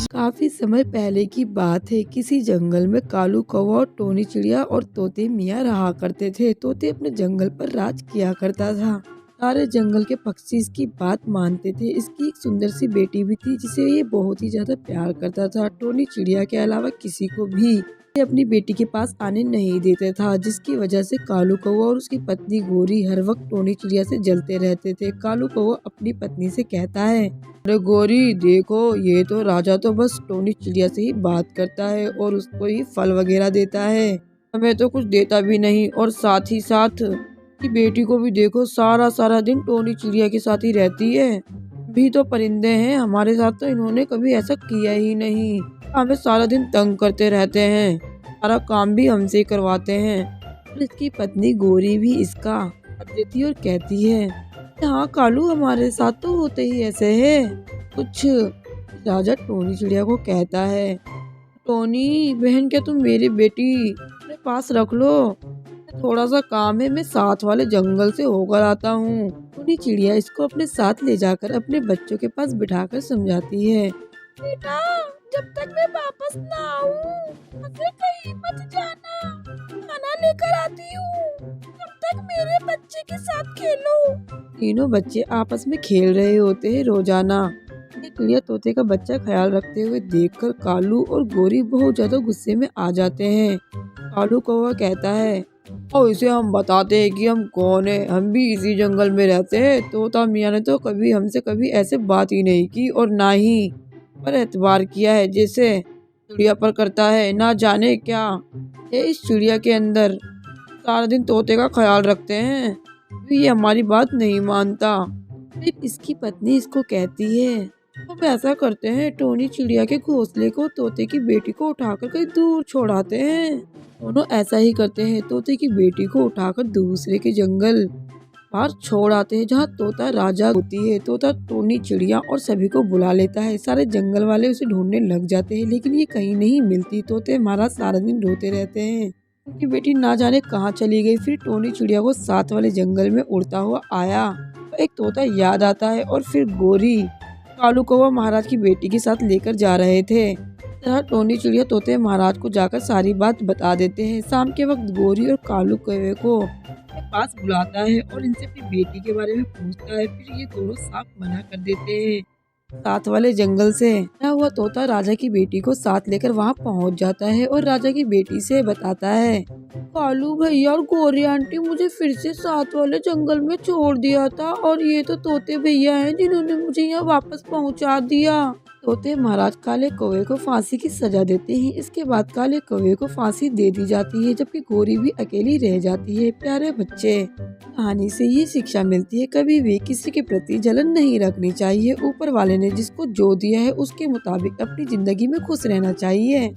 काफी समय पहले की बात है। किसी जंगल में कालू कौवा और टोनी चिड़िया और तोते मियाँ रहा करते थे। तोते अपने जंगल पर राज किया करता था। सारे जंगल के पक्षी इसकी बात मानते थे। इसकी एक सुंदर सी बेटी भी थी जिसे ये बहुत ही ज्यादा प्यार करता था। टोनी चिड़िया के अलावा किसी को भी ये अपनी बेटी के पास आने नहीं देता था, जिसकी वजह से कालू कौवा और उसकी पत्नी गोरी हर वक्त टोनी चिड़िया से जलते रहते थे। कालू कौवा अपनी पत्नी से कहता है, अरे गोरी देखो, ये तो राजा तो बस टोनी चिड़िया से ही बात करता है और उसको ही फल वगैरह देता है, हमें तो कुछ देता भी नहीं। और साथ ही साथ की बेटी को भी देखो, सारा सारा दिन टोनी चिड़िया के साथ ही रहती है। भी तो परिंदे हैं, हमारे साथ तो इन्होंने कभी ऐसा किया ही नहीं। हमें सारा दिन तंग करते रहते हैं, सारा काम भी हमसे ही करवाते हैं। और इसकी पत्नी गोरी भी इसका साथ देती और कहती है, हाँ कालू, हमारे साथ तो होते ही ऐसे है कुछ। राजा टोनी चिड़िया को कहता है, टोनी बहन, क्या तुम मेरी बेटी अपने पास रख लो, थोड़ा सा काम है, मैं साथ वाले जंगल से होकर आता हूँ। टोनी चिड़िया इसको अपने साथ ले जाकर अपने बच्चों के पास बिठाकर समझाती है, बेटा जब तक मैं वापस ना आऊँ कहीं मत जाना, खाना लेकर आती हूँ, तब तक मेरे बच्चे के साथ खेलो। तीनों बच्चे आपस में खेल रहे होते हैं रोजाना। चिड़िया तोते का बच्चा ख्याल रखते हुए देखकर कालू और गोरी बहुत ज्यादा गुस्से में आ जाते हैं। कालू कौवा कहता है, और इसे हम बताते हैं कि हम कौन है, हम भी इसी जंगल में रहते हैं। तोता मियाँ ने तो कभी हमसे कभी ऐसे बात ही नहीं की और ना ही पर एतबार किया है जैसे चिड़िया पर करता है। ना जाने क्या है इस चिड़िया के अंदर, सारा दिन तोते का ख्याल रखते हैं, भी ये हमारी बात नहीं मानता। फिर इसकी पत्नी इसको कहती है, हम ऐसा करते हैं, टोनी चिड़िया के घोंसले को तोते की बेटी को उठाकर कहीं दूर छोड़ाते हैं। दोनों ऐसा ही करते हैं, तोते की बेटी को उठाकर दूसरे के जंगल बाहर छोड़ आते हैं जहाँ तोता राजा होती है। तोता टोनी चिड़िया और सभी को बुला लेता है। सारे जंगल वाले उसे ढूंढने लग जाते हैं, लेकिन ये कहीं नहीं मिलती। तोते महाराज सारा दिन रोते रहते हैं, उनकी बेटी ना जाने कहाँ चली गई। फिर टोनी चिड़िया को साथ वाले जंगल में उड़ता हुआ आया तो एक तोता याद आता है और फिर गोरी कालू कौवा महाराज की बेटी के साथ लेकर जा रहे थे। तरह टोनी चिड़िया तोते महाराज को जाकर सारी बात बता देते हैं। शाम के वक्त गोरी और कालू कौवे को अपने पास बुलाता है और इनसे अपनी बेटी के बारे में पूछता है। फिर ये दोनों साफ मना कर देते हैं। साथ वाले जंगल से आया हुआ तोता राजा की बेटी को साथ लेकर वहां पहुंच जाता है और राजा की बेटी से बताता है, कालू भैया और गोरी आंटी मुझे फिर से साथ वाले जंगल में छोड़ दिया था और ये तो तोते भैया हैं जिन्होंने मुझे यहाँ वापस पहुँचा दिया। तोते महाराज काले कौवे को फांसी की सजा देते हैं। इसके बाद काले कौवे को फांसी दे दी जाती है, जबकि गोरी भी अकेली रह जाती है। प्यारे बच्चे, कहानी से ये शिक्षा मिलती है, कभी भी किसी के प्रति जलन नहीं रखनी चाहिए। ऊपर वाले ने जिसको जो दिया है उसके मुताबिक अपनी जिंदगी में खुश रहना चाहिए।